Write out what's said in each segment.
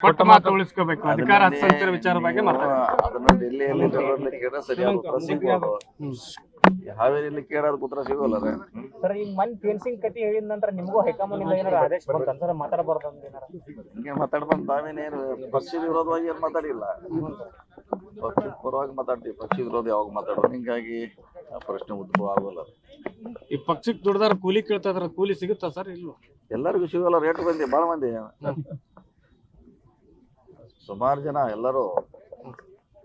ಕೊಟ್ಟ ಮಾತು ಉಳಿಸ್ಕೋಬೇಕು. ಅಧಿಕಾರ ಹಸ್ತಾಂತರ ವಿಚಾರ ಬಗ್ಗೆ ಅದನ್ನ ಡೆಲ್ಲಿಯಲ್ಲಿ ಸರಿಯಾದ ಉತ್ತರ ಸಿಗ್ಬೋದು. ಹಾವೇರಿಯಲ್ಲಿ ಕೇಳೋದು ಉತ್ತರ ಸಿಗೋಲ್ಲ ಸರ್. ಈಗ ಮನ್ ಫೆನ್ಸಿಂಗ್ ಕತಿ ಹೇಳಿದ ನಂತರ ನಿಮಗೂ ಹೈಕಮಾಂಡ್ ಏನಾರ ಆದೇಶ ಬಂತ ಸರ್ ಮಾತಾಡಬಾರ್ದು ಹಿಂಗೆ ಮಾತಾಡ್ಬಂದು ನಾವೇನೇನು ಪಕ್ಷದ ವಿರೋಧವಾಗಿ ಏನು ಮಾತಾಡಿಲ್ಲ. ಪಕ್ಷದ ಪರವಾಗಿ ಮಾತಾಡ್ತೀವಿ, ಪಕ್ಷದ ವಿರೋಧ ಯಾವಾಗ ಮಾತಾಡೋದು. ಹಿಂಗಾಗಿ ಆ ಪ್ರಶ್ನೆ ಉದ್ಭವ ಆಗೋಲ್ಲ. ಈ ಪಕ್ಷಕ್ಕೆ ದುಡ್ದಾರ ಕೂಲಿ ಕೇಳ್ತಾ ಇದಾರೆ, ಕೂಲಿ ಸಿಗುತ್ತಾ ಸರ್? ಇಲ್ವ? ಎಲ್ಲರಿಗೂ ಸಿಗೋಲ್ಲ. ರೇಟ್ ಬಂದಿ ಭಾಳ ಮಂದಿ, ಸುಮಾರು ಜನ ಎಲ್ಲರೂ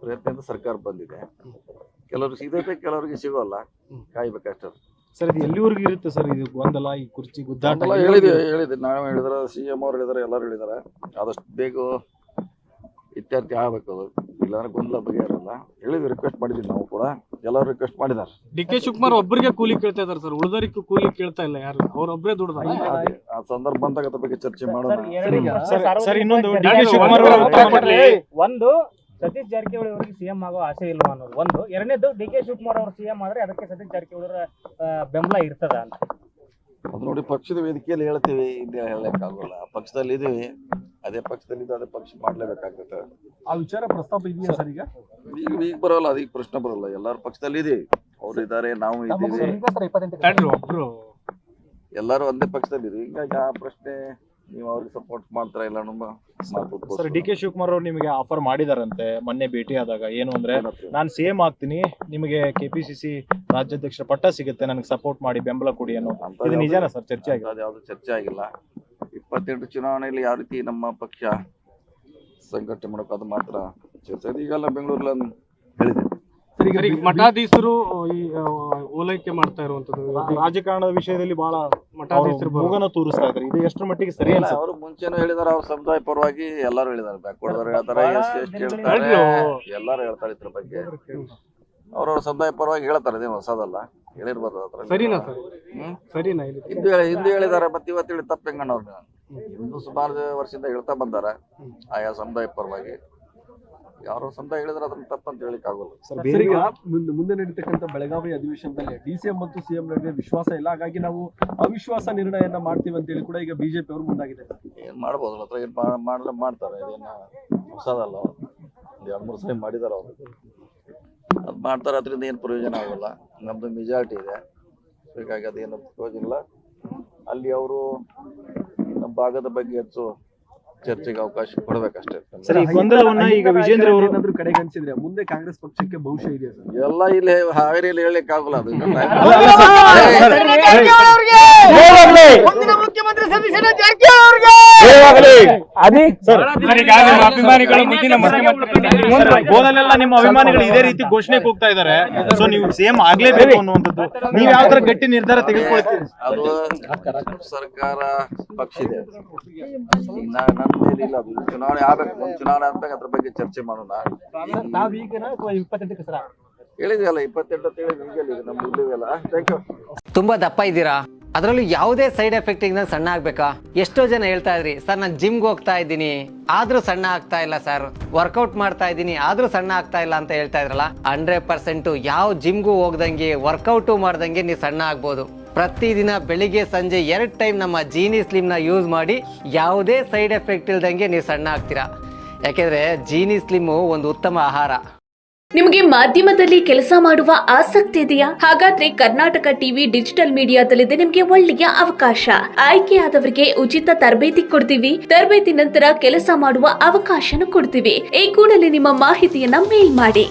ಪ್ರಯತ್ನದಿಂದ ಸರ್ಕಾರ ಬಂದಿದೆ. ಕೆಲವ್ರಿಗೆ ಸಿಗಬೇಕು, ಕೆಲವರಿಗೆ ಸಿಗೋಲ್ಲ. ಕಾಯ್ಬೇಕಷ್ಟೇ ಸರ್. ಇದು ಎಲ್ಲಿವರೆಗೂ ಇರುತ್ತೆ ಸರ್ ಇದು ಗೊಂದಲ, ಈ ಕುರ್ಚಿ ಗುದ್ದಾಟ? ಹೇಳಿದೆ ನಾವು ಹೇಳಿದಾರೆ, CM ಅವ್ರು ಹೇಳಿದಾರೆ, ಎಲ್ಲರೂ ಹೇಳಿದಾರೆ. ಆದಷ್ಟು ಬೇಗ ಇತ್ಯರ್ಥ ಆಗ್ಬೇಕು. ಅದು ಇಲ್ಲಾಂದ್ರೆ ಗೊಂದಲ ಬಗೆಹರಲ್ಲ. ಹೇಳಿದ್ವಿ, ರಿಕ್ವೆಸ್ಟ್ ಮಾಡಿದ್ವಿ ನಾವು ಕೂಡ, ಎಲ್ಲರೂ ರಿಕ್ವೆಸ್ಟ್ ಮಾಡಿದಾರೆ. DK ಶಿವಕುಮಾರ್ ಒಬ್ಬರಿಗೆ ಕೂಲಿ ಕೇಳ್ತಾ ಇದಾರೆ ಸರ್, ಉಳಿದವರಿಗೂ ಕೂಲಿ ಕೇಳ್ತಾ ಇಲ್ಲ ಯಾರು, ಅವ್ರೊಬ್ಬರೇ ದುಡ್ದ. ಆ ಸಂದರ್ಭ ಬಂದಾಗ ಅದ್ರ ಬಗ್ಗೆ ಚರ್ಚೆ ಮಾಡೋಣ. ಸರ್ ಇನ್ನೊಂದು DK ಶಿವಕುಮಾರ್ ಒಂದು ಸತೀಶ್ ಜಾರಕಿಹೊಳಿ ಅವರಿಗೆ CM ಆಗೋ ಆಸೆ ಇಲ್ವಾ ಅನ್ನೋದು ಒಂದು. ಎರಡನೇದು DK ಶಿವಕುಮಾರ್ ಅವರು CM ಆದ್ರೆ ಅದಕ್ಕೆ ಸತೀಶ್ ಜಾರಕಿಹೊಳಿ ಅವರ ಬೆಂಬಲ ಇರ್ತದ ಅಂತ. ಅದು ನೋಡಿ, ಪಕ್ಷದ ವೇದಿಕೆಯಲ್ಲಿ ಹೇಳ್ತೀವಿ, ಇಲ್ಲಿ ಹೇಳಕ್ಕಾಗಲ್ಲ. ಪಕ್ಷದಲ್ಲಿ ಇದೀವಿ, ಅದೇ ಪಕ್ಷದಲ್ಲಿ ಅದೇ ಪಕ್ಷ ಮಾಡ್ಲೇಬೇಕಾಗ್ತದೆ. ಆ ವಿಚಾರ ಪ್ರಸ್ತಾಪ ಇದೆಯಾ ಸರ್? ಈಗ ಬರೋಲ್ಲ, ಅದೀಗ ಪ್ರಶ್ನೆ ಬರೋಲ್ಲ. ಎಲ್ಲಾರು ಪಕ್ಷದಲ್ಲಿ ಇದೀವಿ, ಅವ್ರು ಇದಾರೆ, ನಾವು ಇದ್ದೀವಿ, ಎಲ್ಲರೂ ಒಂದೇ ಪಕ್ಷದಲ್ಲಿ ಇದೀವಿ. ಹೀಗಾಗಿ ಆ ಪ್ರಶ್ನೆ ನೀವು ಅವ್ರಿಗೆ ಸಪೋರ್ಟ್ ಮಾಡ್ತಾರ ಇಲ್ಲ ನಮ್ಮ ಸರ್. DK ಶಿವಕುಮಾರ್ ಅವ್ರು ನಿಮಗೆ ಆಫರ್ ಮಾಡಿದಾರಂತೆ ಮೊನ್ನೆ ಭೇಟಿ ಆದಾಗ. ಏನು ಅಂದ್ರೆ, ನಾನು CM ಆಗ್ತೀನಿ, ನಿಮಗೆ KPCC ರಾಜ್ಯಾಧ್ಯಕ್ಷ ಪಟ್ಟ ಸಿಗುತ್ತೆ, ನನಗೆ ಸಪೋರ್ಟ್ ಮಾಡಿ, ಬೆಂಬಲ ಕೊಡಿ ಅನ್ನೋ. ಇದು ನಿಜಾನ ಸರ್? ಚರ್ಚೆ ಆಗಿಲ್ಲ, ಯಾವ್ದು ಚರ್ಚೆ ಆಗಿಲ್ಲ. 28 ಚುನಾವಣೆಯಲ್ಲಿ ಯಾವ ರೀತಿ ನಮ್ಮ ಪಕ್ಷ ಸಂಘಟನೆ ಮಾಡೋಕೆ ಅದು ಮಾತ್ರ ಚರ್ಚೆ. ಈಗೆಲ್ಲ ಬೆಂಗಳೂರಲ್ಲಿ ಹೇಳಿದೆ. ಮಠಾಧೀಶರು ಈ ಓಲೈಕೆ ಮಾಡ್ತಾ ಇರುವಂತದ್ದು ರಾಜಕಾರಣದ ವಿಷಯದಲ್ಲಿ ಬಹಳ ಮಠಾಧೀಶರು ಮೂಗನ ತೋರಿಸ್ತಾ ಇದ್ದಾರೆ. ಇದು ಎಷ್ಟರ ಮಟ್ಟಿಗೆ ಸರಿ ಅಲ್ಲ? ಅವರು ಮುಂಚೆನೂ ಹೇಳಿದಾರೆ, ಅವ್ರ ಸಮುದಾಯ ಪರವಾಗಿ ಎಲ್ಲರೂ ಹೇಳಿದಾರೆ. ಬ್ಯಾಕ್ವರ್ಡ್ ಹೇಳ್ತಾರೆ, SC ಹೇಳ್ತಾರೆ, ಎಲ್ಲರೂ ಹೇಳ್ತಾರೆ ಇದ್ರ ಬಗ್ಗೆ. ಅವ್ರವ್ರ ಸಮುದಾಯ ಪರವಾಗಿ ಹೇಳ್ತಾರೆ, ಇದೇನು ಹೊಸದಲ್ಲ, ಹೇಳಿರ್ಬಾರ್ದು. ಸರಿನಾ ಸರ್? ಸರಿನಾ? ಹಿಂದೆ ಹೇಳಿದಾರೆ, ಮತ್ತೆ ಇವತ್ತು ಹೇಳಿ ತಪ್ಪು ಹೆಂಗಣ್ಣ ಅವ್ರನ್ನ? ಹಿಂದೂ ಸುಮಾರು ವರ್ಷದಿಂದ ಹೇಳ್ತಾ ಬಂದಾರ ಆಯಾ ಸಮುದಾಯ ಪರವಾಗಿ. ಯಾರೋ ಸಮುದಾಯ ಹೇಳಿದ್ರೆ ಅದನ್ನ ತಪ್ಪಂತ ಹೇಳಿಕ್ ಆಗೋಲ್ಲ. ಮುಂದೆ ನಡೀತಕ್ಕಂಥ ಬೆಳಗಾವಿ ಅಧಿವೇಶನದಲ್ಲಿ DCM ಮತ್ತು CM ನಡುವೆ ವಿಶ್ವಾಸ ಇಲ್ಲ, ಹಾಗಾಗಿ ನಾವು ಅವಿಶ್ವಾಸ ನಿರ್ಣಯನ ಮಾಡ್ತೀವಿ ಅಂತ ಹೇಳಿ ಕೂಡ ಈಗ BJP ಅವರು ಮುಂದಾಗಿದೆ. ಏನ್ ಮಾಡ್ಬೋದು, ಹತ್ರ ಏನ್ ಮಾಡ್ತಾರೆ, ಇದೇನ ಹೊಸದಲ್ಲ. 2-3 ಸಲ ಮಾಡಿದಾರ ಅವ್ರು, ಅದ್ ಮಾಡ್ತಾರೆ. ಅದರಿಂದ ಏನ್ ಪ್ರಯೋಜನ ಆಗೋಲ್ಲ. ನಮ್ದು ಮೆಜಾರಿಟಿ ಇದೆ, ಹೀಗಾಗಿ ಅದೇನು ಪ್ರಯೋಜನ ಇಲ್ಲ. ಅಲ್ಲಿ ಅವರು ನಮ್ಮ ಭಾಗದ ಬಗ್ಗೆ ಹೆಚ್ಚು ಚರ್ಚೆಗೆ ಅವಕಾಶ ಕೊಡ್ಬೇಕಷ್ಟೇ. ಈಗ ವಿಜೇಂದ್ರ ಅವರು ಏನಾದ್ರು ಕಡೆಗಣಿಸಿದ್ರೆ ಮುಂದೆ ಕಾಂಗ್ರೆಸ್ ಪಕ್ಷಕ್ಕೆ ಭವಿಷ್ಯ ಇದೆ ಸರ್? ಎಲ್ಲ ಇಲ್ಲಿ ಹಾವೇರಿಯಲ್ಲಿ ಹೇಳಲಿಕ್ಕೆ ಆಗೋಲ್ಲ. ಅದು ಗೋದಲೆಲ್ಲ ನಿಮ್ಮ ಅಭಿಮಾನಿಗಳು ಇದೇ ರೀತಿ ಘೋಷಣೆ ಕೂಗ್ತಾ ಇದ್ದಾರೆ. ಸೊ ನೀವು CM ಆಗ್ಲೇಬೇಕು ಅನ್ನುವಂಥದ್ದು, ನೀವ್ ಯಾವ ತರ ಗಟ್ಟಿ ನಿರ್ಧಾರ ತೆಗೆದುಕೊಳ್ತೀರಿ? ಅದು ಸರ್ಕಾರ ಪಕ್ಷ ಇದೆ, ನನ್ನ ಮೇಲೆ ಇಲ್ಲ. ಅದು ಚುನಾವಣೆ ಆಗ್ಬೇಕು, ಮುಂದೆ ಚುನಾವಣೆ ಆದ್ಮೇಲೆ ಅದ್ರ ಬಗ್ಗೆ ಚರ್ಚೆ ಮಾಡೋಣ. ಹೇಳಿದ್ವಲ್ಲ 28 ಅಂತ ಹೇಳಿ, ಈಗ ನಮ್ದು ಇಲ್ಲಿವೆಲ್ಲ. Thank you. ತುಂಬಾ ದಪ್ಪ ಇದ್ದೀರಾ, ಅದರಲ್ಲೂ ಯಾವುದೇ ಸೈಡ್ ಎಫೆಕ್ಟ್ ಇಂದ ಸಣ್ಣ ಆಗ್ಬೇಕಾ? ಎಷ್ಟೋ ಜನ ಹೇಳ್ತಾ ಇದ್ರಿ, ಸರ್ ನಾನು ಜಿಮ್ಗೆ ಹೋಗ್ತಾ ಇದ್ದೀನಿ ಆದ್ರೂ ಸಣ್ಣ ಆಗ್ತಾ ಇಲ್ಲ ಸರ್, ವರ್ಕೌಟ್ ಮಾಡ್ತಾ ಇದ್ದೀನಿ ಆದ್ರೂ ಸಣ್ಣ ಆಗ್ತಾ ಇಲ್ಲ ಅಂತ ಹೇಳ್ತಾ ಇದ್ರಲ್ಲ. 100% ಯಾವ ಜಿಮ್ಗೂ ಹೋಗ್ದಂಗೆ ವರ್ಕೌಟು ಮಾಡ್ದಂಗೆ ನೀವು ಸಣ್ಣ ಆಗ್ಬೋದು. ಪ್ರತಿದಿನ ಬೆಳಿಗ್ಗೆ ಸಂಜೆ 2 ಟೈಮ್ ನಮ್ಮ ಜೀನಿ ಸ್ಲಿಮ್ನ ಯೂಸ್ ಮಾಡಿ ಯಾವುದೇ ಸೈಡ್ ಎಫೆಕ್ಟ್ ಇಲ್ದಂಗೆ ನೀವು ಸಣ್ಣ ಆಗ್ತೀರಾ. ಯಾಕೆಂದ್ರೆ ಜೀನಿ ಸ್ಲಿಮ್ಮು ಒಂದು ಉತ್ತಮ ಆಹಾರ. ನಿಮಗೆ ಮಾಧ್ಯಮದಲ್ಲಿ ಕೆಲಸ ಮಾಡುವ ಆಸಕ್ತಿ ಇದೆಯಾ? ಹಾಗಾದ್ರೆ ಕರ್ನಾಟಕ ಟಿವಿ ಡಿಜಿಟಲ್ ಮೀಡಿಯಾದಲ್ಲಿದೆ ನಿಮಗೆ ಒಳ್ಳೆಯ ಅವಕಾಶ. ಆಯ್ಕೆಯಾದವರಿಗೆ ಉಚಿತ ತರಬೇತಿ ಕೊಡ್ತೀವಿ. ತರಬೇತಿ ನಂತರ ಕೆಲಸ ಮಾಡುವ ಅವಕಾಶನೂ ಕೊಡ್ತೀವಿ. ಈ ಕೂಡಲೇ ನಿಮ್ಮ ಮಾಹಿತಿಯನ್ನ ಮೇಲ್ ಮಾಡಿ.